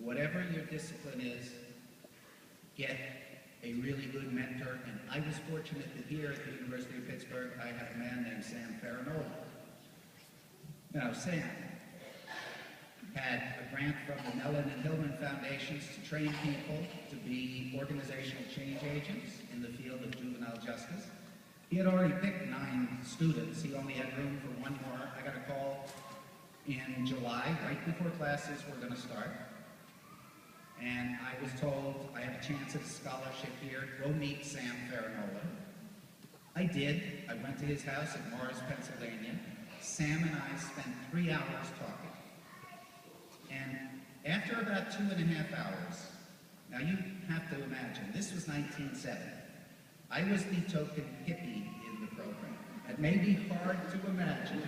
whatever your discipline is, get a really good mentor. And I was fortunate that here at the University of Pittsburgh, I had a man named Sam Farinola. Now, Sam had a grant from the Mellon and Hillman Foundations to train people to be organizational change agents in the field of juvenile justice. He had already picked 9 students. He only had room for 1 more. I got a call in July, right before classes were going to start. And I was told I have a chance at a scholarship here. Go meet Sam Farinola. I did. I went to his house in Morris, Pennsylvania. Sam and I spent 3 hours talking. And after about 2.5 hours, now you have to imagine, this was 1970. I was the token hippie in the program. It may be hard to imagine.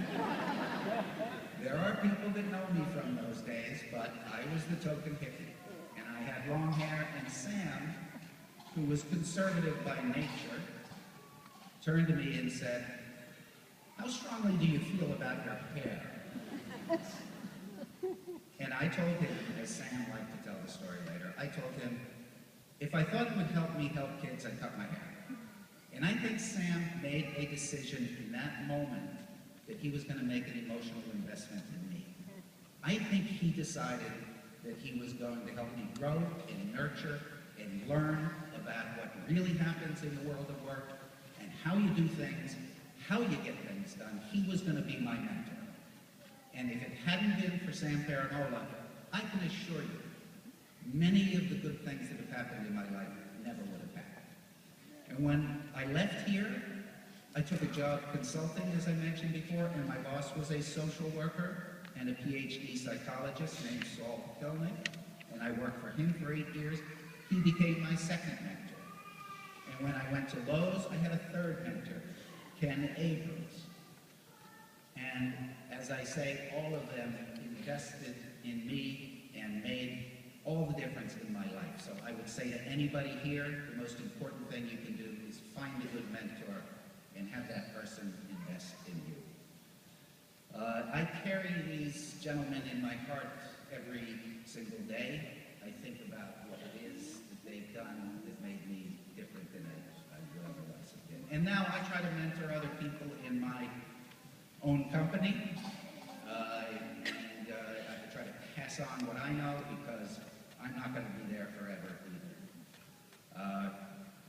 There are people that know me from those days, but I was the token hippie. And I had long hair, and Sam, who was conservative by nature, turned to me and said, "How strongly do you feel about your hair?" And I told him, as Sam liked to tell the story later, I told him, if I thought it would help me help kids, I'd cut my hair. And I think Sam made a decision in that moment that he was going to make an emotional investment in me. I think he decided that he was going to help me grow and nurture and learn about what really happens in the world of work and how you do things, how you get things done. He was going to be my mentor. And if it hadn't been for Sam Farinola, I can assure you, many of the good things that have happened in my life never would have happened. And when I left here, I took a job consulting, as I mentioned before, and my boss was a social worker and a PhD psychologist named Saul Kilnick, and I worked for him for 8 years. He became my second mentor. And when I went to Lowe's, I had a third mentor, Ken Abrams. And as I say, all of them invested in me and made all the difference in my life. So I would say to anybody here, the most important thing you can do is find a good mentor and have that person invest in you. I carry these gentlemen in my heart every single day. I think about what it is that they've done that made me different than I would otherwise have been. And now I try to mentor other people in my own company, and I try to pass on what I know because I'm not going to be there forever either.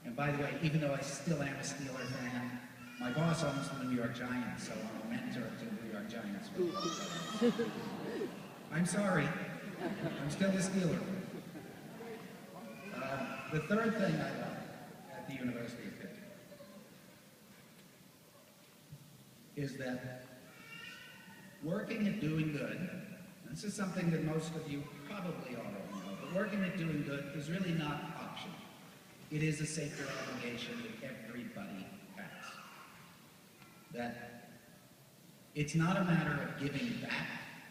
And by the way, even though I still am a Steeler fan, my boss owns the New York Giants, so I'm a mentor to the New York Giants football. I'm sorry, I'm still a Steeler. The third thing I love at the University of Pitt is that working at doing good, this is something that most of you probably already know, but working at doing good is really not optional. It is a sacred obligation that everybody has. That it's not a matter of giving back,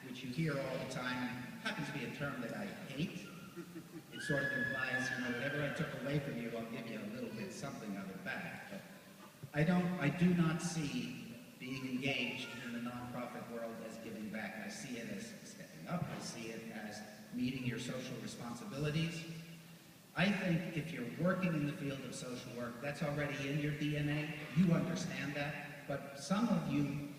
which you hear all the time, happens to be a term that I hate. It sort of implies, whatever I took away from you, I'll give you a little bit something of it back. But I do not see being engaged in the nonprofit world as giving back. I see it as stepping up. I see it as meeting your social responsibilities. I think if you're working in the field of social work, that's already in your DNA. You understand that. But some of you,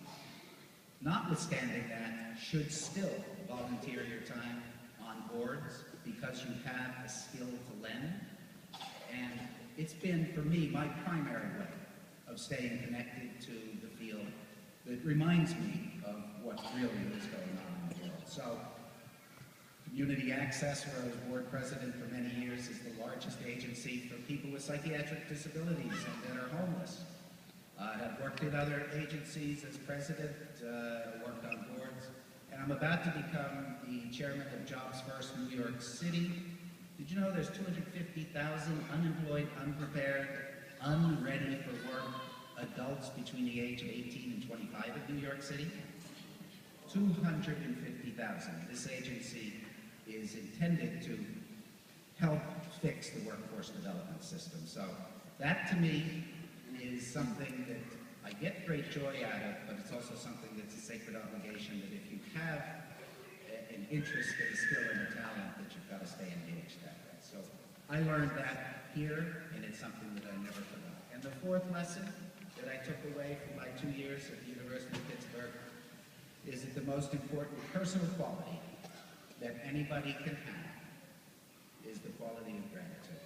notwithstanding that, should still volunteer your time on boards because you have a skill to lend. And it's been, for me, my primary way of staying connected to the field that reminds me of what really is going on in the world. So, Community Access, where I was board president for many years, is the largest agency for people with psychiatric disabilities and that are homeless. I've worked in other agencies as president, worked on boards, and I'm about to become the chairman of Jobs First New York City. Did you know there's 250,000 unemployed, unprepared, unready for work adults between the age of 18 and 25 in New York City? 250,000. This agency is intended to help fix the workforce development system. So that, to me, is something that I get great joy out of, but it's also something that's a sacred obligation that if you have an interest, a skill, and a talent, that you've got to I learned that here, and it's something that I never forgot. And the fourth lesson that I took away from my 2 years at the University of Pittsburgh is that the most important personal quality that anybody can have is the quality of gratitude.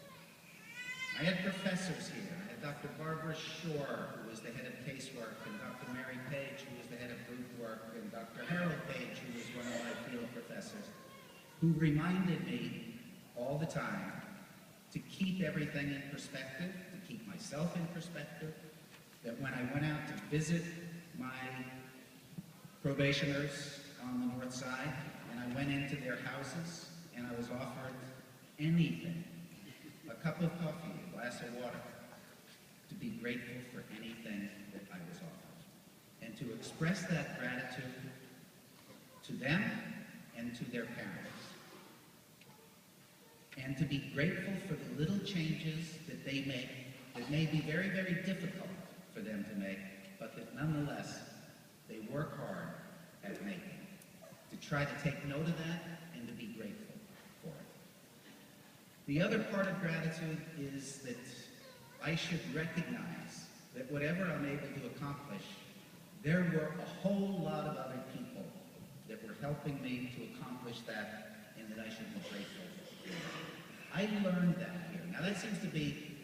I had professors here. I had Dr. Barbara Shore, who was the head of casework, and Dr. Mary Page, who was the head of group work, and Dr. Harold Page, who was one of my field professors, who reminded me all the time to keep everything in perspective, to keep myself in perspective, that when I went out to visit my probationers on the north side, and I went into their houses, and I was offered anything, a cup of coffee, a glass of water, to be grateful for anything that I was offered, and to express that gratitude to them and to their parents, and to be grateful for the little changes that they make that may be very, very difficult for them to make, but that nonetheless they work hard at making. To try to take note of that and to be grateful for it. The other part of gratitude is that I should recognize that whatever I'm able to accomplish, there were a whole lot of other people that were helping me to accomplish that, and that I should be grateful for. I learned that here. Now that seems to be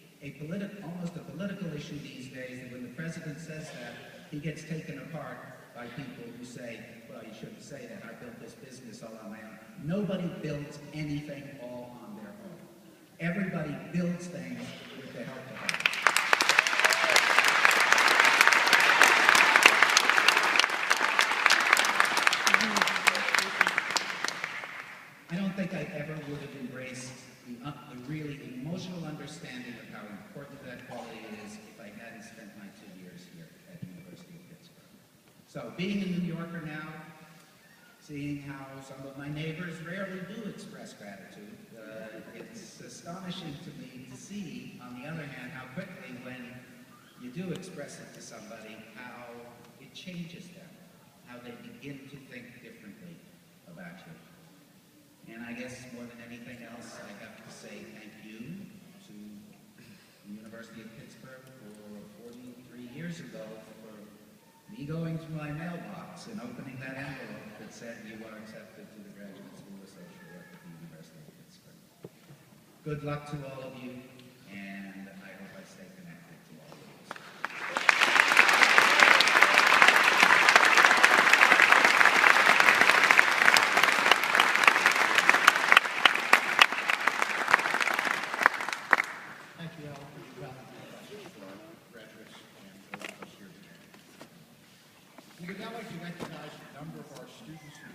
almost a political issue these days, that when the president says that, he gets taken apart by people who say, well, you shouldn't say that, I built this business all on my own. Nobody builds anything all on their own. Everybody builds things with the help of others. I don't think I ever would have embraced the really emotional understanding of how important that quality is if I hadn't spent my 2 years here at the University of Pittsburgh. So being a New Yorker now, seeing how some of my neighbors rarely do express gratitude, it's astonishing to me to see, on the other hand, how quickly when you do express it to somebody, how it changes them, how they begin to think differently about you. And I guess more than anything else, I have to say thank you to the University of Pittsburgh for 43 years ago for me going to my mailbox and opening that envelope that said you are accepted to the Graduate School of Social Work at the University of Pittsburgh. Good luck to all of you, and I hope I stay connected to all of you. Thank you, Al, for your valuable message for our graduates and those of us here today. We would now like to recognize a number of our students who